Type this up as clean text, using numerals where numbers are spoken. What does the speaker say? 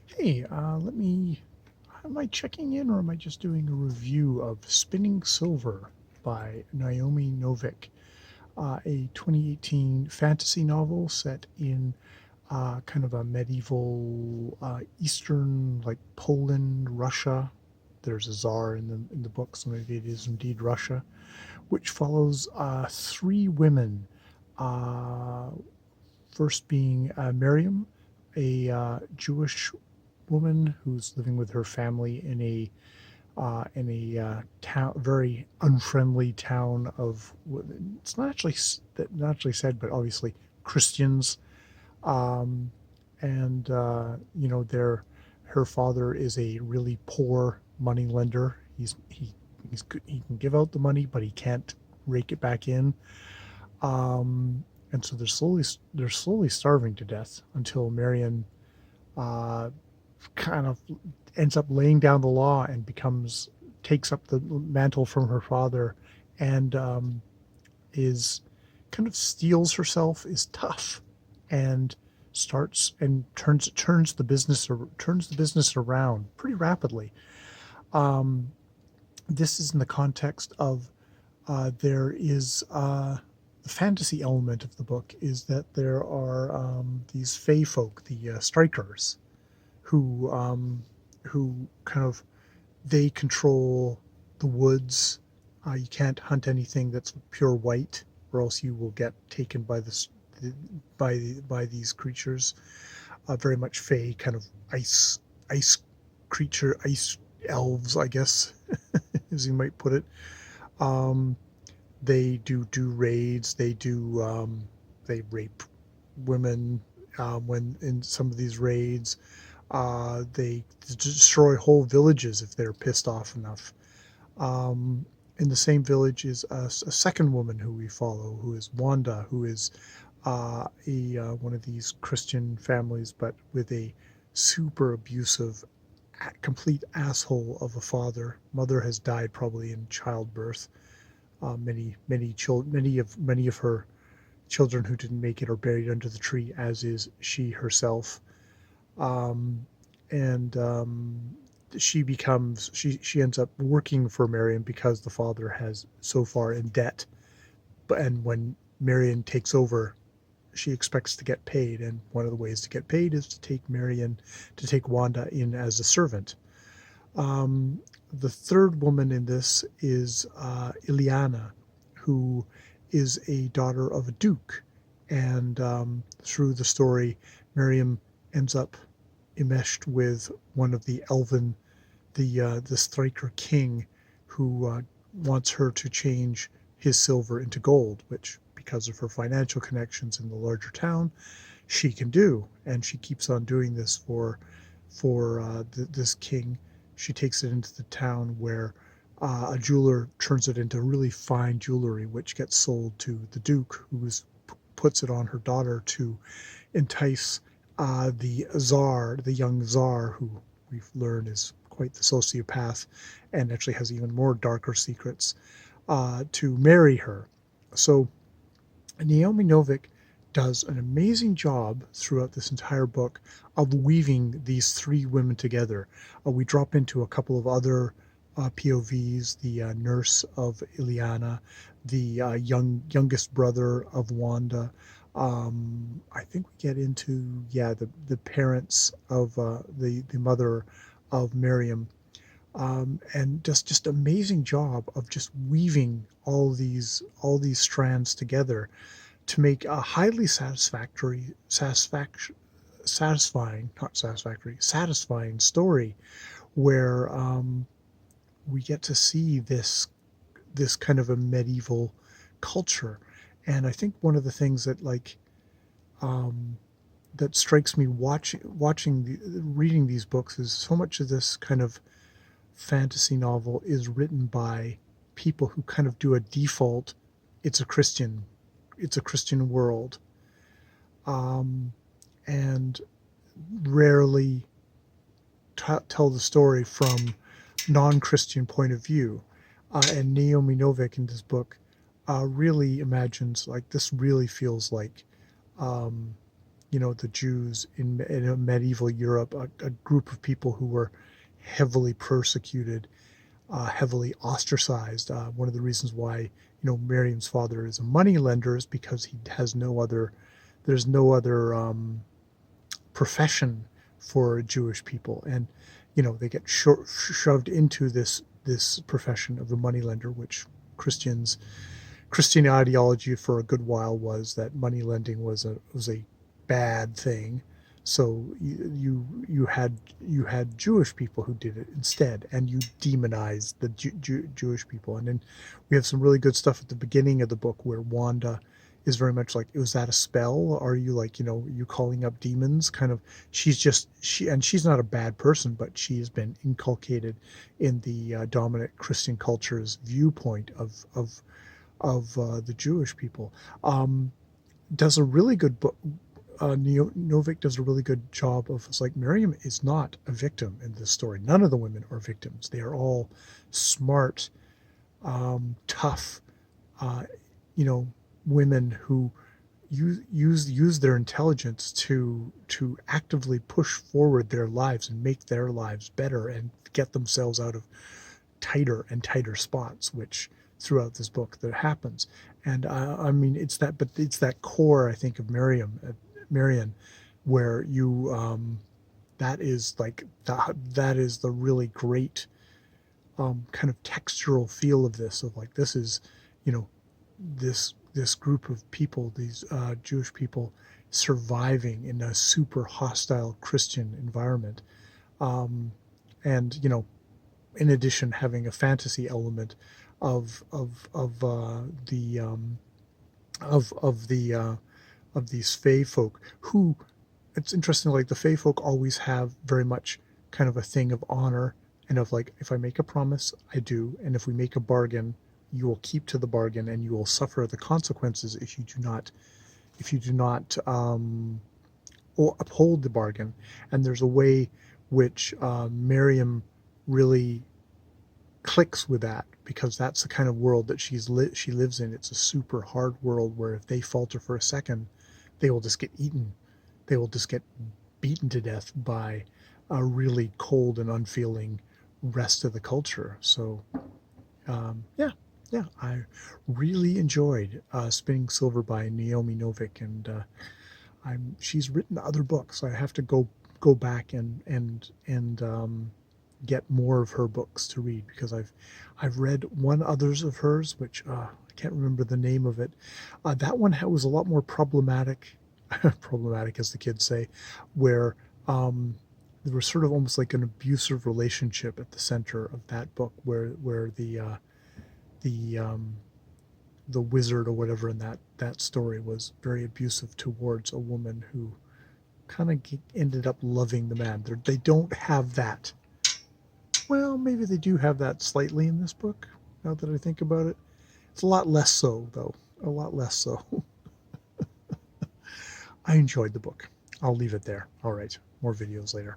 Hey, am I checking in or am I just doing a review of Spinning Silver by Naomi Novik, a 2018 fantasy novel set in kind of a medieval Eastern, like Poland, Russia. There's a czar in the book, so maybe it is indeed Russia, which follows three women. Uh, First being Miriam, a Jewish woman who's living with her family in a town, very unfriendly town of, it's not actually said, but obviously Christians. Um, and their her father is a really poor money lender. He's good. He can give out the money, but he can't rake it back in. And so they're slowly starving to death until Marion uh, kind of ends up laying down the law and takes up the mantle from her father, and is kind of steels herself, is tough, and starts and turns the business around pretty rapidly. Um, this is in the context of there is the fantasy element of the book is that there are these fae folk, the strikers, who kind of they control the woods. You can't hunt anything that's pure white, or else you will get taken by by these creatures. Very much fae, kind of ice creature, ice elves, I guess, as you might put it. Um, they do raids. They rape women when in some of these raids. They destroy whole villages if they're pissed off enough. In the same village is a second woman who we follow, who is Wanda, who is one of these Christian families, but with a super abusive, complete asshole of a father. Mother has died probably in childbirth. Many of her children who didn't make it are buried under the tree, as is she herself. Um, and she ends up working for Marion because the father has so far in debt. And when Marion takes over, she expects to get paid, and one of the ways to get paid is to take Wanda in as a servant. Um, the third woman in this is Ileana, who is a daughter of a duke. And through the story, Miriam ends up enmeshed with one of the striker king, who wants her to change his silver into gold, which, because of her financial connections in the larger town, she can do. And she keeps on doing this for this king. She takes it into the town where a jeweler turns it into really fine jewelry, which gets sold to the duke, puts it on her daughter to entice the young czar, who we've learned is quite the sociopath and actually has even more darker secrets, to marry her. So Naomi Novik does an amazing job throughout this entire book of weaving these three women together. We drop into a couple of other POVs: the nurse of Ileana, the youngest brother of Wanda. I think we get into the parents of the mother of Miriam, and just amazing job of just weaving all these strands together to make a highly satisfying story, where we get to see this kind of a medieval culture. And I think one of the things that um, that strikes me reading these books is so much of this kind of fantasy novel is written by people who kind of do a default. It's a Christian world, um, and rarely tell the story from non-Christian point of view. And Naomi Novik in this book really imagines, like, this really feels like, um, the Jews in medieval Europe, a group of people who were heavily persecuted, heavily ostracized. One of the reasons why Miriam's father is a money lender is because he has no other. There's no other profession for Jewish people, and they get shoved into this profession of the moneylender, which Christian ideology for a good while was that money lending was a bad thing. So you had Jewish people who did it instead, and you demonized the Jewish people. And then we have some really good stuff at the beginning of the book where Wanda is very much like, was that a spell? Are you like, you calling up demons? Kind of, she's not a bad person, but she has been inculcated in the dominant Christian culture's viewpoint of the Jewish people. Does a really good book. Novick does a really good job of, it's like, Miriam is not a victim in this story. None of the women are victims. They are all smart, tough, women who use their intelligence to actively push forward their lives and make their lives better and get themselves out of tighter and tighter spots, which throughout this book that happens. And I mean, it's that core, I think, of Marion, where that is like that is the really great kind of textural feel of this, of like, this is this group of people, these Jewish people, surviving in a super hostile Christian environment, and in addition having a fantasy element of these Fae folk, who, it's interesting, like the Fae folk always have very much kind of a thing of honor, and of like, if I make a promise, I do, and if we make a bargain, you will keep to the bargain, and you will suffer the consequences if you do not uphold the bargain. And there's a way which Miriam really clicks with that, because that's the kind of world that she lives in. It's a super hard world where if they falter for a second, they will just get eaten. They will just get beaten to death by a really cold and unfeeling rest of the culture. So yeah, I really enjoyed Spnnng Slvr by Naomi Novik, and she's written other books. I have to go back and get more of her books to read, because I've read one others of hers, which I can't remember the name of it. That one was a lot more problematic, problematic as the kids say, where there was sort of almost like an abusive relationship at the center of that book, where the wizard or whatever in that story was very abusive towards a woman who kind of ended up loving the man. They don't have that. Well, maybe they do have that slightly in this book, now that I think about it. It's a lot less so, though. A lot less so. I enjoyed the book. I'll leave it there. All right. More videos later.